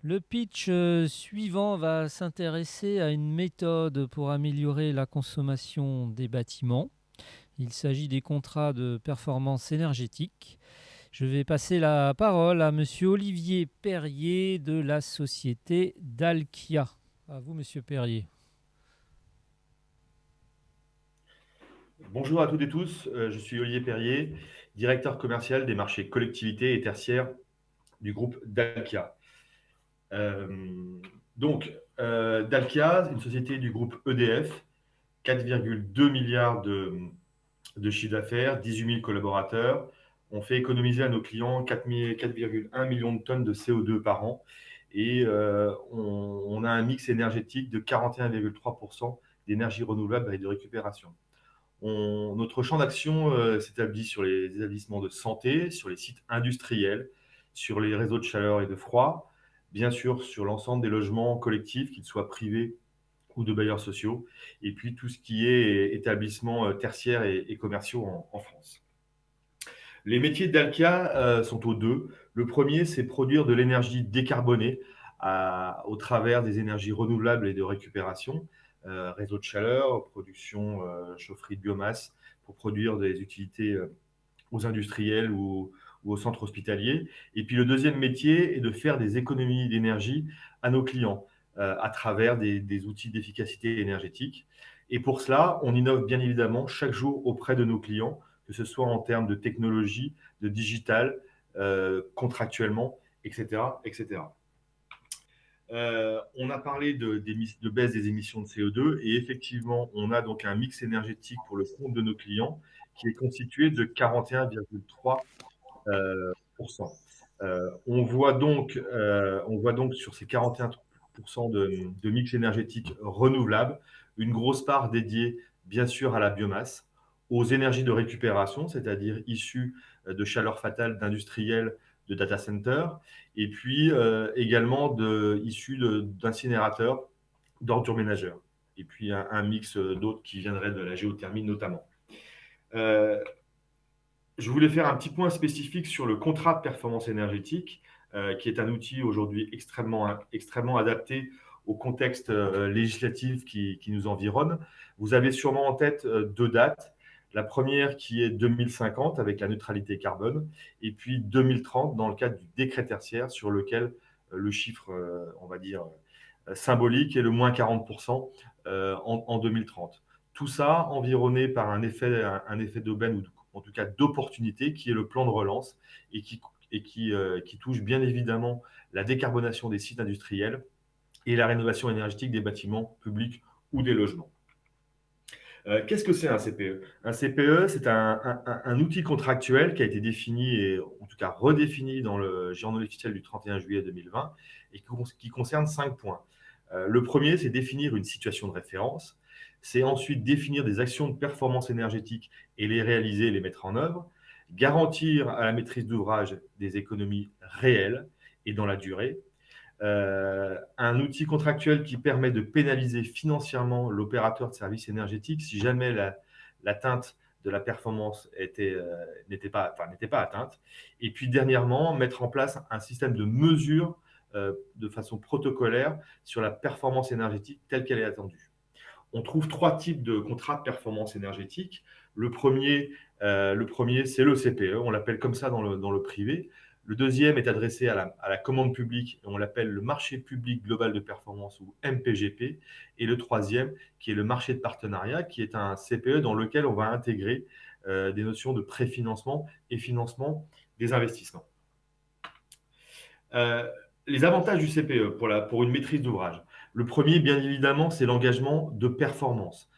Le pitch suivant va s'intéresser à une méthode pour améliorer la consommation des bâtiments. Il s'agit des contrats de performance énergétique. Je vais passer la parole à Monsieur Olivier Perrier de la société Dalkia. À vous, Monsieur Perrier. Bonjour à toutes et tous, je suis Olivier Perrier, directeur commercial des marchés collectivités et tertiaires du groupe Dalkia. Euh, Dalkia, une société du groupe EDF, 4,2 milliards de chiffre d'affaires, 18 000 collaborateurs. On fait économiser à nos clients 4,1 millions de tonnes de CO2 par an et on a un mix énergétique de 41,3% d'énergie renouvelable et de récupération. Notre champ d'action s'établit sur les établissements de santé, sur les sites industriels, sur les réseaux de chaleur et de froid, bien sûr sur l'ensemble des logements collectifs, qu'ils soient privés ou de bailleurs sociaux, et puis tout ce qui est établissements tertiaires et commerciaux en France. Les métiers d'Alkia sont aux deux. Le premier, c'est produire de l'énergie décarbonée au travers des énergies renouvelables et de récupération, réseau de chaleur, production, chaufferie de biomasse, pour produire des utilités aux industriels ou aux centres hospitaliers. Et puis le deuxième métier est de faire des économies d'énergie à nos clients à travers des outils d'efficacité énergétique. Et pour cela, on innove bien évidemment chaque jour auprès de nos clients, que ce soit en termes de technologie, de digital, contractuellement, etc. etc. On a parlé de baisse des émissions de CO2 et effectivement, on a donc un mix énergétique pour le compte de nos clients qui est constitué de 41,3%. On voit donc sur ces 41% de mix énergétique renouvelable une grosse part dédiée bien sûr à la biomasse, aux énergies de récupération, c'est-à-dire issues de chaleur fatale d'industriels, de data centers, et puis également issues d'incinérateurs, d'ordures ménagères, et puis un mix d'autres qui viendraient de la géothermie notamment. Euh, je voulais faire un petit point spécifique sur le contrat de performance énergétique, qui est un outil aujourd'hui extrêmement adapté au contexte législatif qui nous environne. Vous avez sûrement en tête deux dates. La première qui est 2050 avec la neutralité carbone, et puis 2030 dans le cadre du décret tertiaire sur lequel le chiffre, on va dire, symbolique est le moins 40% en 2030. Tout ça environné par un effet d'aubaine ou en tout cas d'opportunité qui est le plan de relance et qui touche bien évidemment la décarbonation des sites industriels et la rénovation énergétique des bâtiments publics ou des logements. Qu'est-ce que c'est un CPE? Un CPE, c'est un outil contractuel qui a été défini et en tout cas redéfini dans le journal officiel du 31 juillet 2020 et qui concerne 5 points. Le premier, c'est définir une situation de référence. C'est ensuite définir des actions de performance énergétique et les réaliser et les mettre en œuvre. Garantir à la maîtrise d'ouvrage des économies réelles et dans la durée. Un outil contractuel qui permet de pénaliser financièrement l'opérateur de services énergétiques si jamais l'atteinte de la performance n'était pas atteinte. Et puis dernièrement, mettre en place un système de mesure de façon protocolaire sur la performance énergétique telle qu'elle est attendue. On trouve trois types de contrats de performance énergétique. Le premier, c'est le CPE, on l'appelle comme ça dans le privé. Le deuxième est adressé à la commande publique, et on l'appelle le marché public global de performance ou MPGP. Et le troisième, qui est le marché de partenariat, qui est un CPE dans lequel on va intégrer des notions de préfinancement et financement des investissements. Euh, les avantages du CPE pour une maîtrise d'ouvrage. Le premier, bien évidemment, c'est l'engagement de performance.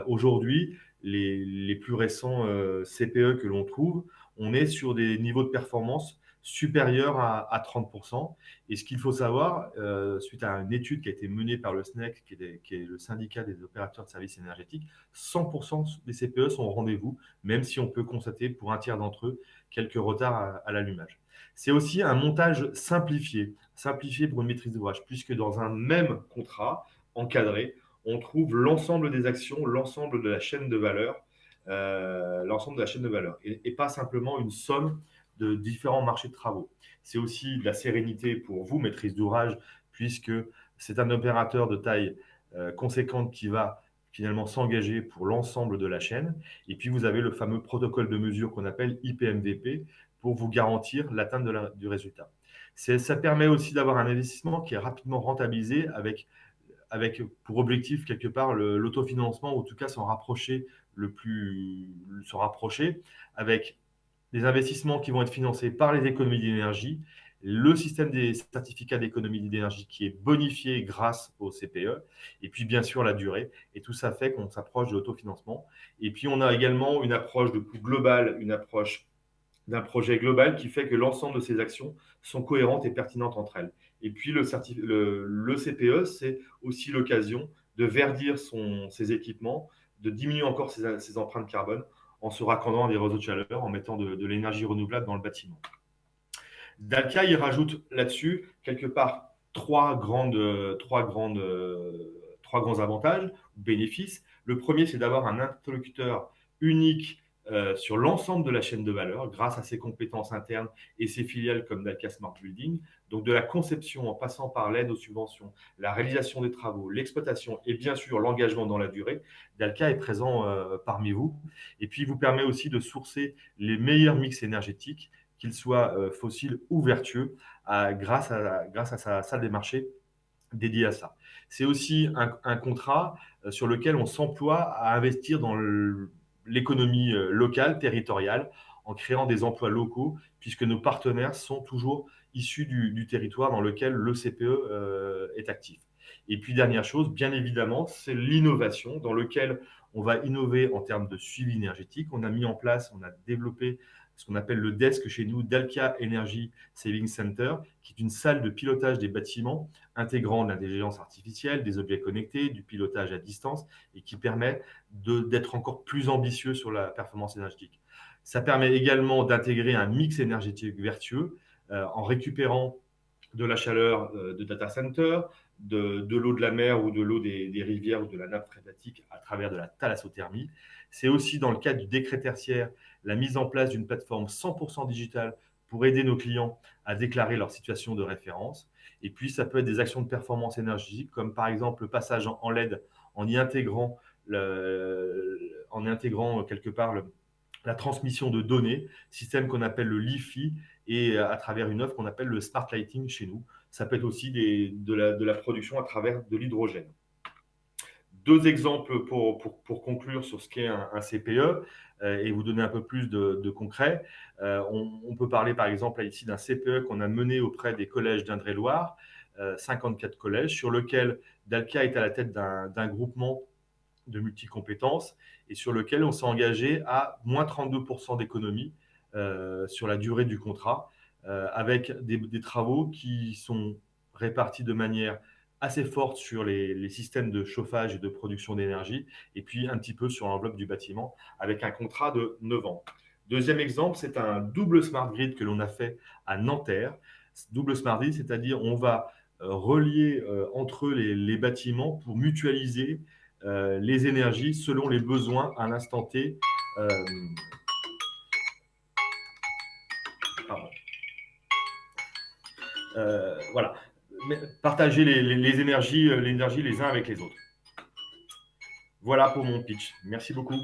Aujourd'hui, les plus récents CPE que l'on trouve, on est sur des niveaux de performance supérieurs à 30%. Et ce qu'il faut savoir, suite à une étude qui a été menée par le SNEC, qui est le syndicat des opérateurs de services énergétiques, 100% des CPE sont au rendez-vous, même si on peut constater pour un tiers d'entre eux quelques retards à l'allumage. C'est aussi un montage simplifié pour une maîtrise d'ouvrage, puisque dans un même contrat encadré, on trouve l'ensemble des actions, l'ensemble de la chaîne de valeur, et pas simplement une somme de différents marchés de travaux. C'est aussi de la sérénité pour vous, maîtrise d'ouvrage, puisque c'est un opérateur de taille conséquente qui va finalement s'engager pour l'ensemble de la chaîne. Et puis, vous avez le fameux protocole de mesure qu'on appelle IPMVP pour vous garantir l'atteinte du résultat. Ça permet aussi d'avoir un investissement qui est rapidement rentabilisé avec pour objectif quelque part l'autofinancement, ou en tout cas s'en rapprocher avec des investissements qui vont être financés par les économies d'énergie, le système des certificats d'économie d'énergie qui est bonifié grâce au CPE, et puis bien sûr la durée. Et tout ça fait qu'on s'approche de l'autofinancement. Et puis on a également une approche de coût global, une approche d'un projet global qui fait que l'ensemble de ces actions sont cohérentes et pertinentes entre elles. Et puis le CPE, c'est aussi l'occasion de verdir ses équipements, de diminuer encore ses empreintes carbone en se raccordant à des réseaux de chaleur, en mettant de l'énergie renouvelable dans le bâtiment. Dalkia, il rajoute là-dessus quelque part trois grands avantages ou bénéfices. Le premier, c'est d'avoir un interlocuteur unique sur l'ensemble de la chaîne de valeur grâce à ses compétences internes et ses filiales comme Dalkia Smart Building. Donc de la conception en passant par l'aide aux subventions, la réalisation des travaux, l'exploitation et bien sûr l'engagement dans la durée, Dalkia est présent parmi vous. Et puis il vous permet aussi de sourcer les meilleurs mix énergétiques, qu'ils soient fossiles ou vertueux, grâce à sa salle des marchés dédiée à ça. C'est aussi un contrat sur lequel on s'emploie à investir dans l'économie locale, territoriale, en créant des emplois locaux, puisque nos partenaires sont toujours issus du territoire dans lequel le CPE est actif. Et puis, dernière chose, bien évidemment, c'est l'innovation, dans lequel on va innover en termes de suivi énergétique. On a mis en place, on a développé ce qu'on appelle le DESC chez nous, Dalkia Energy Saving Center, qui est une salle de pilotage des bâtiments intégrant de l'intelligence artificielle, des objets connectés, du pilotage à distance, et qui permet d'être encore plus ambitieux sur la performance énergétique. Ça permet également d'intégrer un mix énergétique vertueux en récupérant de la chaleur de data center, de l'eau de la mer ou de l'eau des rivières ou de la nappe phréatique à travers de la thalassothermie. C'est aussi dans le cadre du décret tertiaire la mise en place d'une plateforme 100% digitale pour aider nos clients à déclarer leur situation de référence. Et puis, ça peut être des actions de performance énergétique, comme par exemple le passage en LED en y intégrant quelque part la transmission de données, système qu'on appelle le LiFi, et à travers une offre qu'on appelle le Smart Lighting chez nous. Ça peut être aussi de la production à travers de l'hydrogène. Deux exemples pour conclure sur ce qu'est un CPE et vous donner un peu plus de concret. On peut parler par exemple ici d'un CPE qu'on a mené auprès des collèges d'Indre-et-Loire, 54 collèges, sur lequel Dalkia est à la tête d'un groupement de multicompétences et sur lequel on s'est engagé à moins 32% d'économie sur la durée du contrat, avec des travaux qui sont répartis de manière assez forte sur les systèmes de chauffage et de production d'énergie, et puis un petit peu sur l'enveloppe du bâtiment, avec un contrat de 9 ans. Deuxième exemple, c'est un double smart grid que l'on a fait à Nanterre. Double smart grid, c'est-à-dire on va relier entre eux les bâtiments pour mutualiser les énergies selon les besoins à l'instant T. Voilà. Partager les énergies les uns avec les autres. Voilà pour mon pitch. Merci beaucoup.